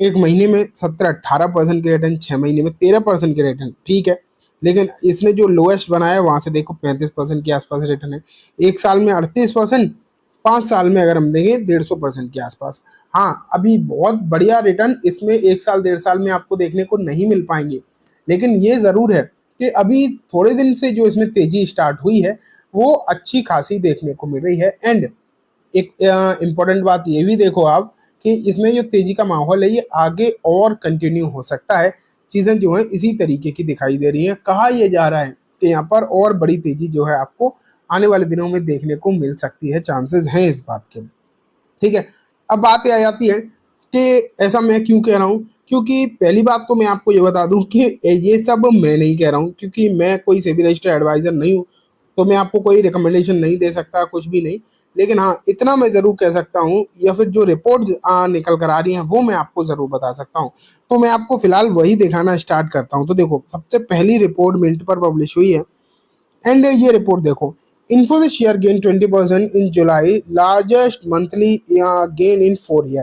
एक महीने में 17-18% के रिटर्न, 6 महीने में 13% के रिटर्न, ठीक है। लेकिन इसने जो लोएस्ट बनाया वहां से देखो 35% के आसपास रिटर्न है। एक साल में 38%, 5 साल में अगर हम देंगे 150% के आसपास। हाँ, अभी बहुत बढ़िया रिटर्न इसमें 1 साल 1.5 साल में आपको देखने को नहीं मिल पाएंगे, लेकिन ये जरूर है कि अभी थोड़े दिन से जो इसमें तेजी स्टार्ट हुई है वो अच्छी खासी देखने को मिल रही है। एंड एक इम्पॉर्टेंट बात ये भी देखो आप कि इसमें जो तेजी का माहौल है ये आगे और कंटिन्यू हो सकता है। चीज़ें जो है इसी तरीके की दिखाई दे रही हैं। कहा यह जा रहा है कि यहाँ पर और बड़ी तेजी जो है आपको आने वाले दिनों में देखने को मिल सकती है, चांसेस हैं इस बात के, ठीक है। अब बात ये आ जाती है कि ऐसा मैं क्यों कह रहा हूँ, क्योंकि पहली बात तो मैं आपको ये बता दूं कि ये सब मैं नहीं कह रहा हूँ, क्योंकि मैं कोई सेबी रजिस्टर्ड एडवाइजर नहीं हूँ, तो मैं आपको कोई रिकमेंडेशन नहीं दे सकता, कुछ भी नहीं। लेकिन हाँ, इतना मैं ज़रूर कह सकता हूँ, या फिर जो रिपोर्ट निकल कर आ रही हैं वो मैं आपको ज़रूर बता सकता हूँ। तो मैं आपको फिलहाल वही दिखाना स्टार्ट करता हूँ। तो देखो, सबसे पहली रिपोर्ट मिंट पर पब्लिश हुई है, एंड ये रिपोर्ट देखो, Infosys share gain 20% in July, largest monthly gain in 4 year.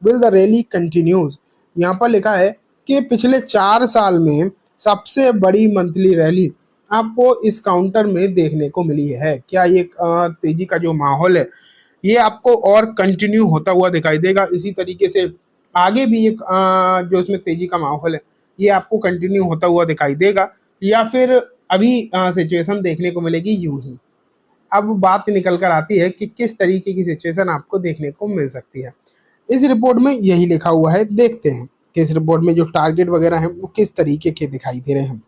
Will the rally continues? यहाँ पर लिखा है कि पिछले 4 साल में सबसे बड़ी मंथली रैली आपको इस काउंटर में देखने को मिली है। क्या ये तेजी का जो माहौल है ये आपको और कंटिन्यू होता हुआ दिखाई देगा? इसी तरीके से आगे भी एक जो इसमें तेजी का माहौल है ये आपको कंटिन्यू होता हुआ दिखाई देगा, या फिर अभी सिचुएशन देखने को मिलेगी यूं ही? अब बात निकल कर आती है कि किस तरीके की सिचुएशन आपको देखने को मिल सकती है। इस रिपोर्ट में यही लिखा हुआ है, देखते हैं कि इस रिपोर्ट में जो टारगेट वगैरह हैं वो किस तरीके के दिखाई दे रहे हैं।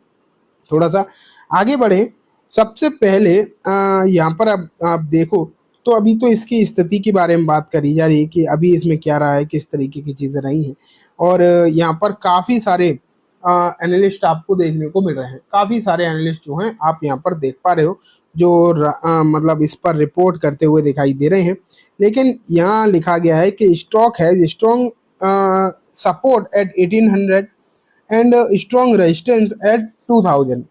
थोड़ा सा आगे बढ़े। सबसे पहले यहाँ पर अब आप देखो तो अभी तो इसकी स्थिति के बारे में बात करी जा रही है कि अभी इसमें क्या रहा है, किस तरीके की चीज़ें रही हैं। और यहाँ पर काफ़ी सारे एनालिस्ट आपको देखने को मिल रहे हैं। काफ़ी सारे एनालिस्ट जो हैं आप यहाँ पर देख पा रहे हो, जो मतलब इस पर रिपोर्ट करते हुए दिखाई दे रहे हैं। लेकिन यहाँ लिखा गया है कि stock has strong support at 1800 and strong resistance at 2000।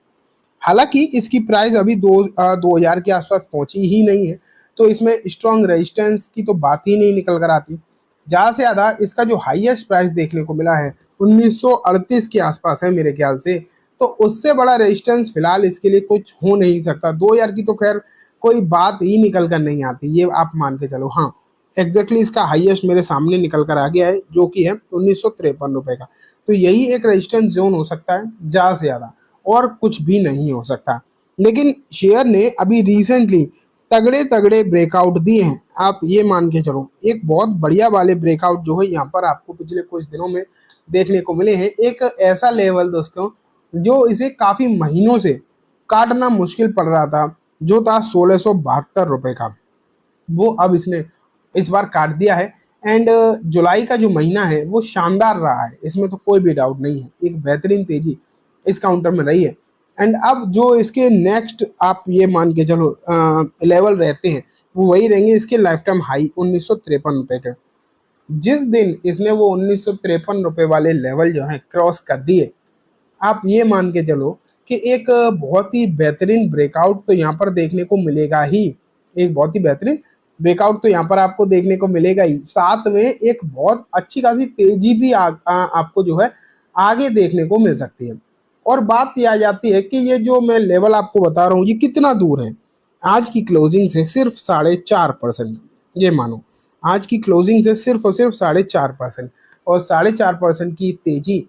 हालांकि इसकी प्राइस अभी 2000 के आसपास पहुंची ही नहीं है, तो इसमें स्ट्रॉन्ग रेजिस्टेंस की तो बात ही नहीं निकल कर आती। ज़्यादा से ज़्यादा इसका जो हाईएस्ट प्राइस देखने को मिला है 1938 के आसपास है मेरे ख्याल से, तो उससे बड़ा रेजिस्टेंस फिलहाल इसके लिए कुछ हो नहीं सकता। 2000 की तो खैर कोई बात ही निकल कर नहीं आती, ये आप मान के चलो। हाँ, एग्जैक्टली इसका हाईएस्ट मेरे सामने निकल कर आ गया है, जो कि है 1953 रुपये का। तो यही एक रेजिस्टेंस जोन हो सकता है ज़्यादा से ज़्यादा, और कुछ भी नहीं हो सकता। लेकिन शेयर ने अभी रिसेंटली तगड़े तगड़े ब्रेकआउट दिए हैं, आप ये मान के चलो। एक बहुत बढ़िया वाले ब्रेकआउट जो है यहाँ पर आपको पिछले कुछ दिनों में देखने को मिले हैं। एक ऐसा लेवल दोस्तों जो इसे काफ़ी महीनों से काटना मुश्किल पड़ रहा था, जो था 1672 रुपये का, वो अब इसने इस बार काट दिया है। एंड जुलाई का जो महीना है वो शानदार रहा है, इसमें तो कोई भी डाउट नहीं है। एक बेहतरीन तेजी इस काउंटर में रही है। एंड अब जो इसके नेक्स्ट आप ये मान के चलो लेवल रहते हैं वो वही रहेंगे इसके लाइफ टाइम हाई 1953 रुपये के। जिस दिन इसने वो 1953 रुपये वाले लेवल जो है क्रॉस कर दिए, आप ये मान के चलो कि एक बहुत ही बेहतरीन ब्रेकआउट तो यहाँ पर देखने को मिलेगा ही। एक बहुत ही बेहतरीन ब्रेकआउट तो यहाँ पर आपको देखने को मिलेगा ही, साथ में एक बहुत अच्छी खासी तेजी भी आपको जो है आगे देखने को मिल सकती है। और बात ये आ जाती है कि ये जो मैं लेवल आपको बता रहा हूँ ये कितना दूर है। आज की क्लोजिंग से सिर्फ 4.5%, ये मानो आज की क्लोजिंग से सिर्फ और सिर्फ 4.5%, और 4.5% की तेजी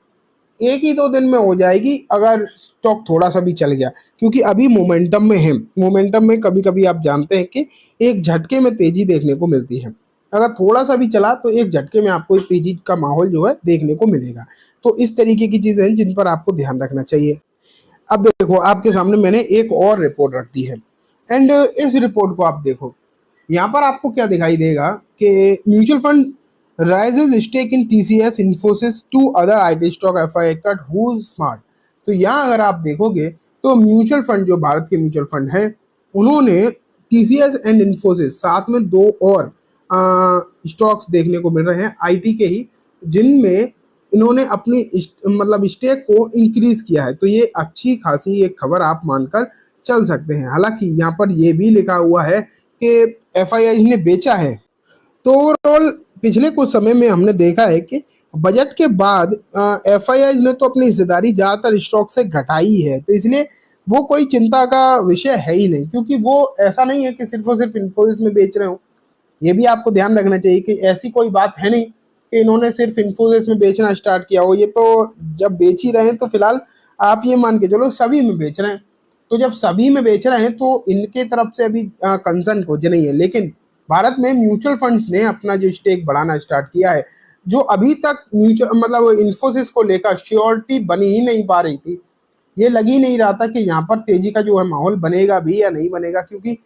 एक ही दो दिन में हो जाएगी अगर स्टॉक थोड़ा सा भी चल गया, क्योंकि अभी मोमेंटम में है। मोमेंटम में कभी कभी आप जानते हैं कि एक झटके में तेजी देखने को मिलती है। अगर थोड़ा सा भी चला तो एक झटके में आपको एक तेजी का माहौल जो है देखने को मिलेगा। तो इस तरीके की चीज़ें हैं जिन पर आपको ध्यान रखना चाहिए। अब देखो, आपके सामने मैंने एक और रिपोर्ट रख दी है, एंड इस रिपोर्ट को आप देखो। यहाँ पर आपको क्या दिखाई देगा कि mutual fund rises stake in TCS, Infosys, two other IT stock FII cut who's smart। तो यहाँ अगर आप देखोगे तो म्यूचुअल फंड जो भारत के म्यूचुअल फंड हैं उन्होंने TCS एंड इन्फोसिस साथ में दो और स्टॉक्स देखने को मिल रहे हैं IT के ही, जिनमें इन्होंने अपनी मतलब स्टेक को इंक्रीज किया है। तो ये अच्छी खासी एक खबर आप मानकर चल सकते हैं। हालांकि यहाँ पर ये भी लिखा हुआ है कि FII ने बेचा है। तो ओवरऑल पिछले कुछ समय में हमने देखा है कि बजट के बाद एफआईआई ने तो अपनी हिस्सेदारी ज्यादातर स्टॉक से घटाई है, तो इसलिए वो कोई चिंता का विषय है ही नहीं, क्योंकि वो ऐसा नहीं है कि सिर्फ और सिर्फ इन्फोसिस में बेच रहे हो। ये भी आपको ध्यान रखना चाहिए कि ऐसी कोई बात है नहीं कि इन्होंने सिर्फ इन्फोसिस में बेचना स्टार्ट किया हो। ये तो जब बेच ही रहे हैं तो फिलहाल आप ये मान के चलो सभी में बेच रहे हैं। तो जब सभी में बेच रहे हैं तो इनके तरफ से अभी कंसर्न कुछ नहीं है। लेकिन भारत में म्यूचुअल फंड्स ने अपना जो स्टेक बढ़ाना स्टार्ट किया है, जो अभी तक म्यूचुअल मतलब इन्फोसिस को लेकर श्योरिटी बनी ही नहीं पा रही थी, ये लग ही नहीं रहा था कि यहाँ पर तेजी का जो है माहौल बनेगा भी या नहीं बनेगा, क्योंकि